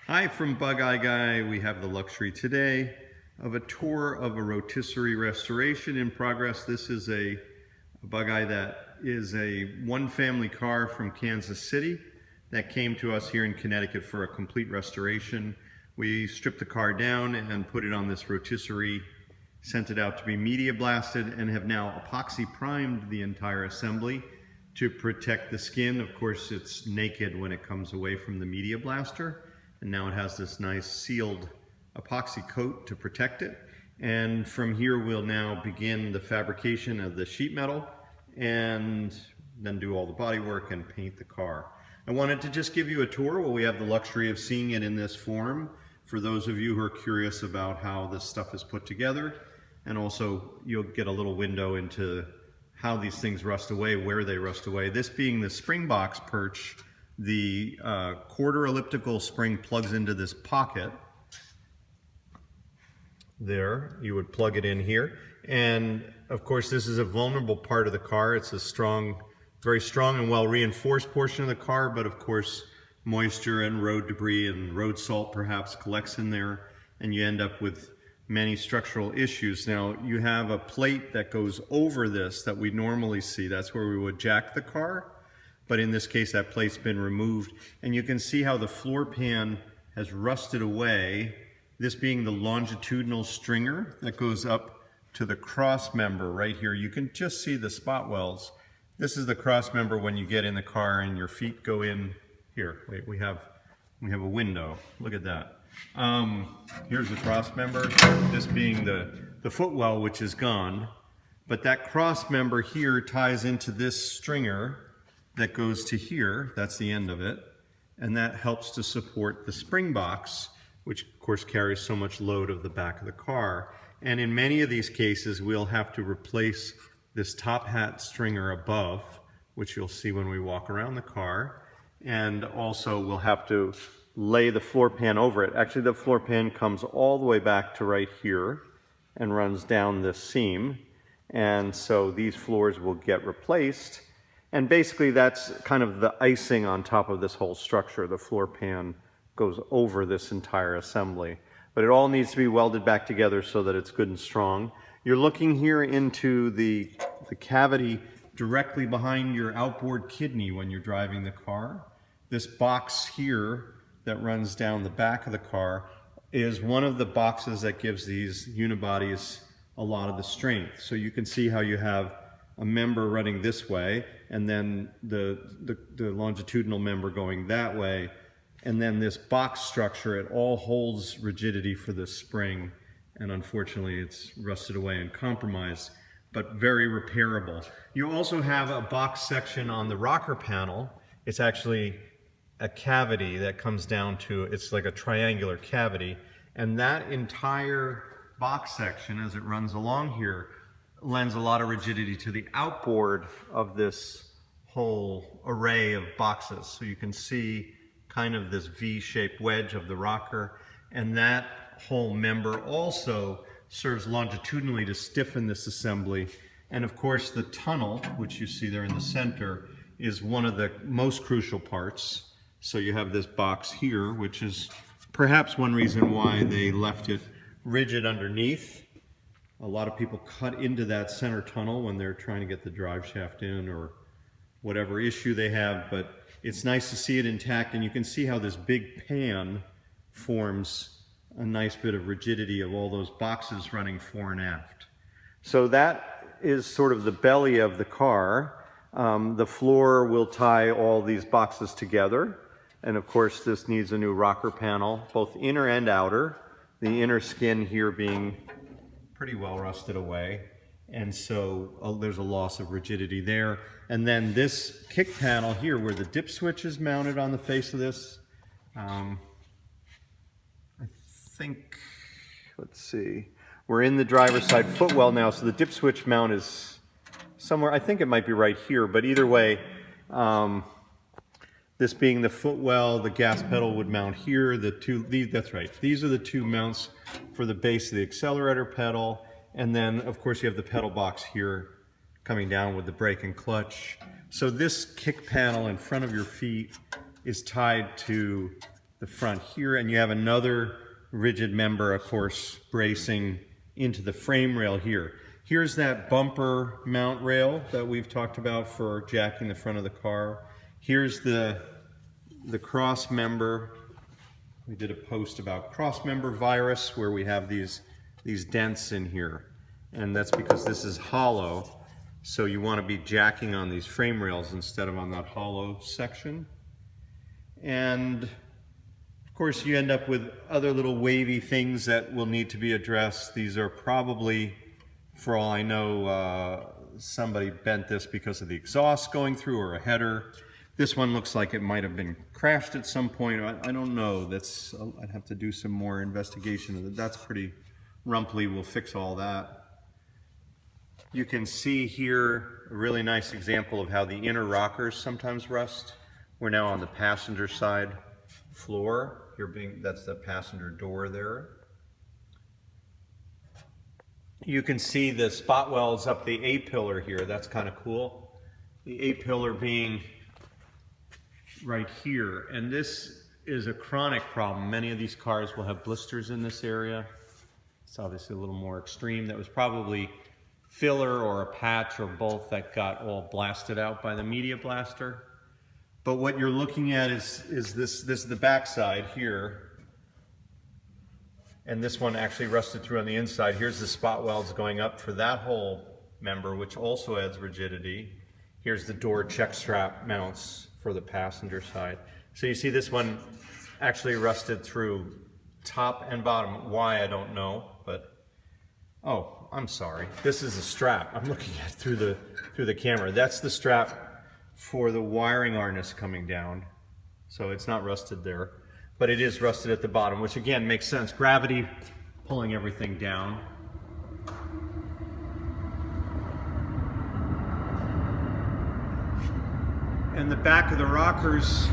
Hi from Bugeye Guy. We have the luxury today of a tour of a rotisserie restoration in progress. This is a Bugeye that is a one-family car from Kansas City that came to us here in Connecticut for a complete restoration. We stripped the car down and put it on this rotisserie, sent it out to be media blasted, and have now epoxy primed the entire assembly to protect the skin. Of course, it's naked when it comes away from the media blaster. And now it has this nice sealed epoxy coat to protect it. And from here we'll now begin the fabrication of the sheet metal and then do all the body work and paint the car. I wanted to just give you a tour while we have the luxury of seeing it in this form for those of you who are curious about how this stuff is put together. And also you'll get a little window into how these things rust away, where they rust away. This being the Springboks Perch, the quarter elliptical spring plugs into this pocket. There, you would plug it in here. And of course, this is a vulnerable part of the car. It's a strong, very strong and well reinforced portion of the car, but of course, moisture and road debris and road salt perhaps collects in there, and you end up with many structural issues. Now, you have a plate that goes over this that we normally see. That's where we would jack the car. But in this case, that plate's been removed. And you can see how the floor pan has rusted away, this being the longitudinal stringer that goes up to the cross member right here. You can just see the spot wells. This is the cross member when you get in the car and your feet go in here. Wait, we have a window. Look at that. Here's the cross member, this being the footwell, which is gone. But that cross member here ties into this stringer that goes to here. That's the end of it. And that helps to support the spring box, which of course carries so much load of the back of the car. And in many of these cases, we'll have to replace this top hat stringer above, which you'll see when we walk around the car. And also we'll have to lay the floor pan over it. Actually, the floor pan comes all the way back to right here and runs down this seam. And so these floors will get replaced. And basically that's kind of the icing on top of this whole structure. The floor pan goes over this entire assembly. But it all needs to be welded back together so that it's good and strong. You're looking here into the cavity directly behind your outboard kidney when you're driving the car. This box here that runs down the back of the car is one of the boxes that gives these unibodies a lot of the strength. So you can see how you have a member running this way, and then the longitudinal member going that way, and then this box structure, it all holds rigidity for this spring, and unfortunately it's rusted away and compromised, but very repairable. You also have a box section on the rocker panel. It's actually a cavity that comes down to, it's like a triangular cavity, and that entire box section as it runs along here lends a lot of rigidity to the outboard of this whole array of boxes. So you can see kind of this V-shaped wedge of the rocker, and that whole member also serves longitudinally to stiffen this assembly. And of course the tunnel, which you see there in the center, is one of the most crucial parts. So you have this box here, which is perhaps one reason why they left it rigid underneath. A lot of people cut into that center tunnel when they're trying to get the drive shaft in or whatever issue they have, but it's nice to see it intact, and you can see how this big pan forms a nice bit of rigidity of all those boxes running fore and aft. So that is sort of the belly of the car. The floor will tie all these boxes together, and of course this needs a new rocker panel, both inner and outer. The inner skin here being pretty well rusted away, and so there's a loss of rigidity there. And then this kick panel here where the dip switch is mounted on the face of this, I think, let's see, we're in the driver's side footwell now, so the dip switch mount is somewhere, I think it might be right here, but either way, this being the footwell, the gas pedal would mount here. That's right. These are the two mounts for the base of the accelerator pedal. And then, of course, you have the pedal box here coming down with the brake and clutch. So this kick panel in front of your feet is tied to the front here, and you have another rigid member, of course, bracing into the frame rail here. Here's that bumper mount rail that we've talked about for jacking the front of the car. Here's the Crossmember. We did a post about Crossmember virus where we have these dents in here, and that's because this is hollow, so you want to be jacking on these frame rails instead of on that hollow section. And of course you end up with other little wavy things that will need to be addressed. These are probably, for all I know, somebody bent this because of the exhaust going through or a header. This one looks like it might have been crashed at some point. I don't know. I'd have to do some more investigation. That's pretty rumply. We'll fix all that. You can see here a really nice example of how the inner rockers sometimes rust. We're now on the passenger side floor. That's the passenger door there. You can see the spot welds up the A-pillar here. That's kind of cool. The A-pillar being right here, and this is a chronic problem. Many of these cars will have blisters in this area. It's obviously a little more extreme. That was probably filler or a patch or both that got all blasted out by the media blaster. But what you're looking at is this is the back side here, and this one actually rusted through on the inside. Here's the spot welds going up for that whole member, which also adds rigidity. Here's the door check strap mounts for the passenger side. So you see this one actually rusted through top and bottom. Why, I don't know, but oh, I'm sorry. This is a strap I'm looking at through the camera. That's the strap for the wiring harness coming down. So it's not rusted there, but it is rusted at the bottom, which again makes sense. Gravity pulling everything down. And the back of the rockers,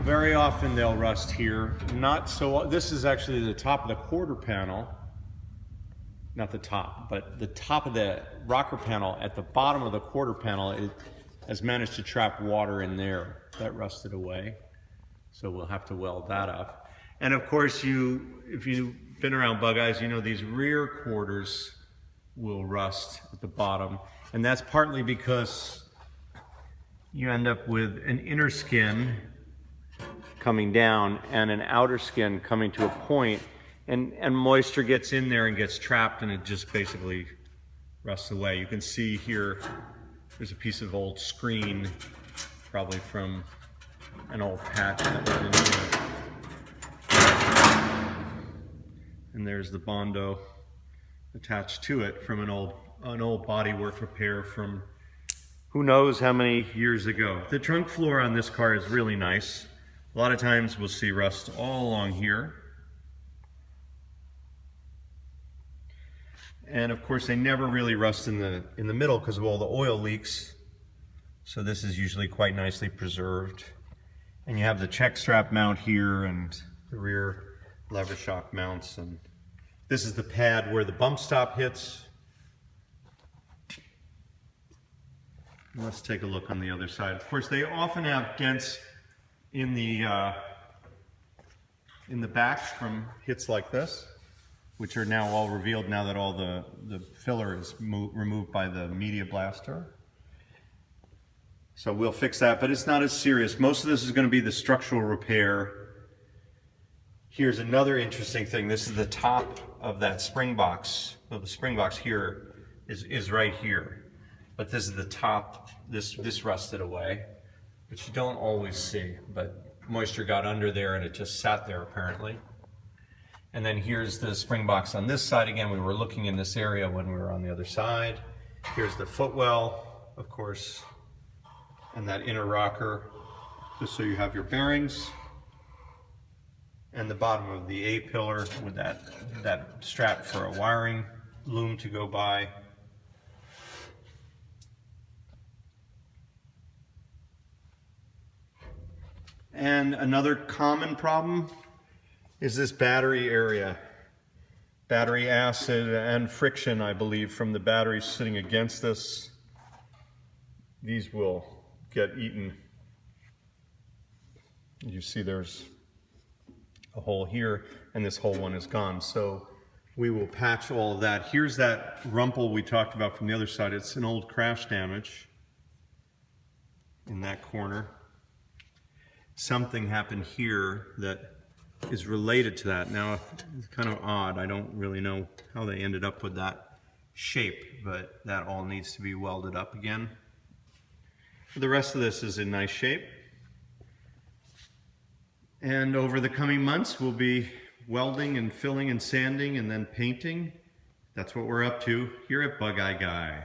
very often they'll rust here. Not so, this is actually the top of the quarter panel. Not the top, but the top of the rocker panel. At the bottom of the quarter panel, it has managed to trap water in there. That rusted away. So we'll have to weld that up. And of course, if you've been around Bugeyes, you know these rear quarters will rust at the bottom. And that's partly because you end up with an inner skin coming down and an outer skin coming to a point, and moisture gets in there and gets trapped, and it just basically rusts away. You can see here, there's a piece of old screen, probably from an old patch that was in here. And there's the Bondo attached to it from an old bodywork repair from who knows how many years ago. The trunk floor on this car is really nice. A lot of times we'll see rust all along here. And of course they never really rust in the middle because of all the oil leaks. So this is usually quite nicely preserved. And you have the check strap mount here and the rear lever shock mounts. And this is the pad where the bump stop hits. Let's take a look on the other side. Of course, they often have dents in the back from hits like this, which are now all revealed now that all the filler is removed by the media blaster. So we'll fix that, but it's not as serious. Most of this is going to be the structural repair. Here's another interesting thing. This is the top of that Springboks. Well, the Springboks here is right here. But this is the top, this rusted away, which you don't always see, but moisture got under there and it just sat there apparently. And then here's the Springboks on this side. Again, we were looking in this area when we were on the other side. Here's the footwell, of course, and that inner rocker, just so you have your bearings. And the bottom of the A-pillar with that strap for a wiring loom to go by. And another common problem is this battery area. Battery acid and friction, I believe, from the batteries sitting against this. These will get eaten. You see there's a hole here, and this whole one is gone. So we will patch all of that. Here's that rumple we talked about from the other side. It's an old crash damage in that corner. Something happened here that is related to that. Now, it's kind of odd. I don't really know how they ended up with that shape, but that all needs to be welded up again. The rest of this is in nice shape. And over the coming months, we'll be welding and filling and sanding and then painting. That's what we're up to here at Bugeye Guy.